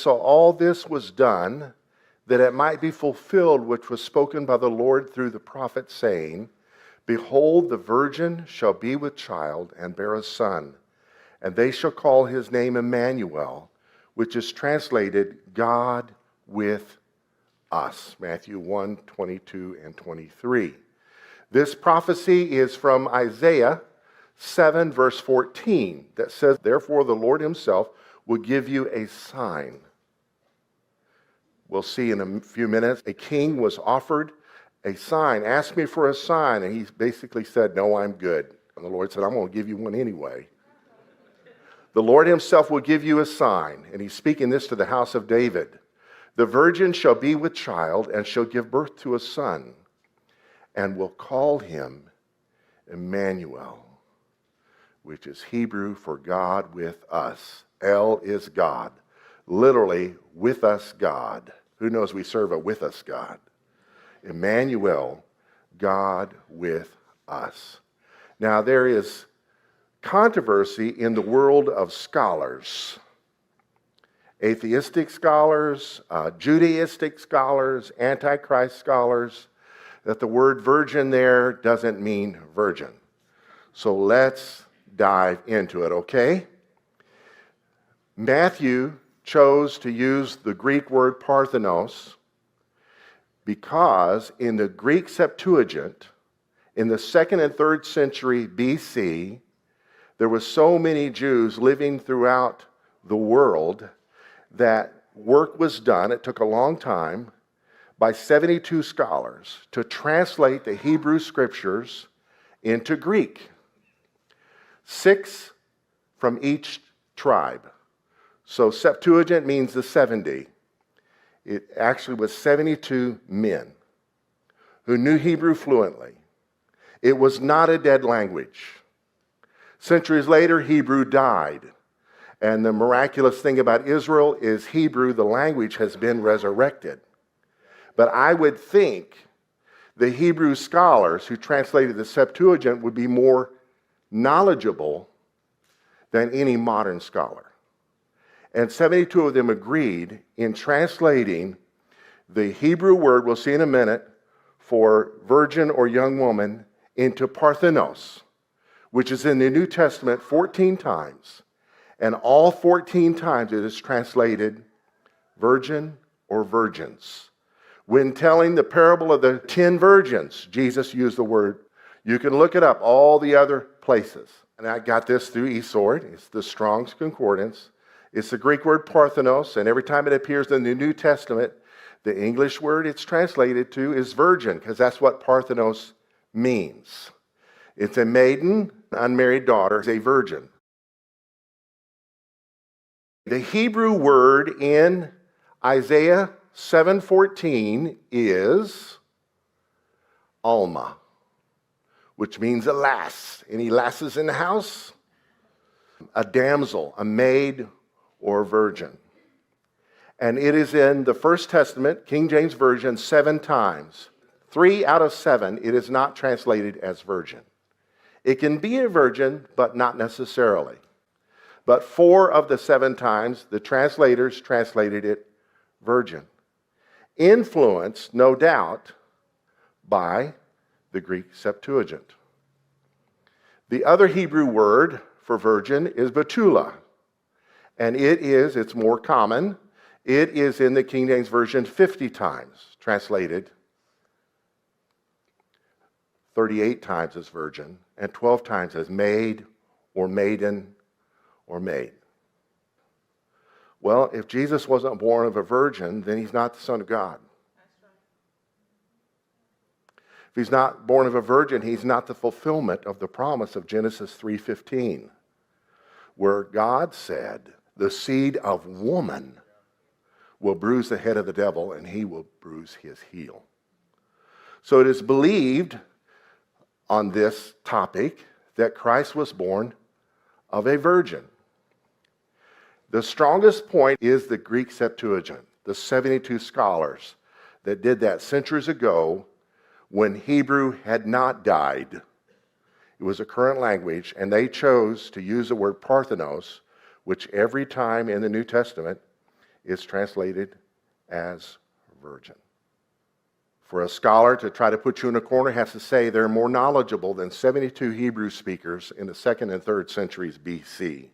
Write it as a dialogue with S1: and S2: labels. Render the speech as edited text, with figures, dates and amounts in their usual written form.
S1: So all this was done that it might be fulfilled which was spoken by the Lord through the prophet, saying, Behold, the virgin shall be with child and bear a son, and they shall call his name Emmanuel, which is translated God with us. Matthew 1, 22 and 23. This prophecy is from Isaiah 7, verse 14, that says, Therefore the Lord himself will give you a sign. We'll see in a few minutes. A king was offered a sign. Ask me for a sign. And he basically said, no, I'm good. And the Lord said, I'm going to give you one anyway. The Lord himself will give you a sign. And he's speaking this to the house of David. The virgin shall be with child and shall give birth to a son, and will call him Emmanuel, which is Hebrew for God with us. El is God. Literally, with us God. Who knows we serve a with us God? Emmanuel, God with us. Now, there is controversy in the world of scholars. Atheistic scholars, Judaistic scholars, Antichrist scholars, that the word virgin there doesn't mean virgin. So let's dive into it, okay? Matthew chose to use the Greek word parthenos because in the Greek Septuagint, in the 2nd and 3rd century BC, there were so many Jews living throughout the world that work was done, it took a long time, by 72 scholars to translate the Hebrew scriptures into Greek. 6 from each tribe. So Septuagint means the 70. It actually was 72 men who knew Hebrew fluently. It was not a dead language. Centuries later, Hebrew died. And the miraculous thing about Israel is Hebrew, the language, has been resurrected. But I would think the Hebrew scholars who translated the Septuagint would be more knowledgeable than any modern scholar. And 72 of them agreed in translating the Hebrew word, we'll see in a minute, for virgin or young woman into parthenos, which is in the New Testament 14 times. And all 14 times it is translated virgin or virgins. When telling the parable of the 10 virgins, Jesus used the word. You can look it up, all the other places. And I got this through eSword. It's the Strong's Concordance. It's the Greek word parthenos, and every time it appears in the New Testament, the English word it's translated to is virgin, because that's what parthenos means. It's a maiden, unmarried daughter, a virgin. The Hebrew word in Isaiah 7:14 is Alma, which means a lass. Any lasses in the house? A damsel, a maid, or virgin. And it is in the First Testament, King James Version, 7 times. 3 out of 7, it is not translated as virgin. It can be a virgin, but not necessarily. But 4 of the 7 times, the translators translated it virgin. Influenced, no doubt, by the Greek Septuagint. The other Hebrew word for virgin is betula. And it's more common. It is in the King James Version 50 times translated, 38 times as virgin, and 12 times as maid or maiden or maid. Well, if Jesus wasn't born of a virgin, then he's not the Son of God. If he's not born of a virgin, he's not the fulfillment of the promise of Genesis 3:15, where God said, the seed of woman will bruise the head of the devil, and he will bruise his heel. So it is believed on this topic that Christ was born of a virgin. The strongest point is the Greek Septuagint, the 72 scholars that did that centuries ago when Hebrew had not died. It was a current language, and they chose to use the word parthenos, which every time in the New Testament is translated as virgin. For a scholar to try to put you in a corner has to say they're more knowledgeable than 72 Hebrew speakers in the 2nd and 3rd centuries BC.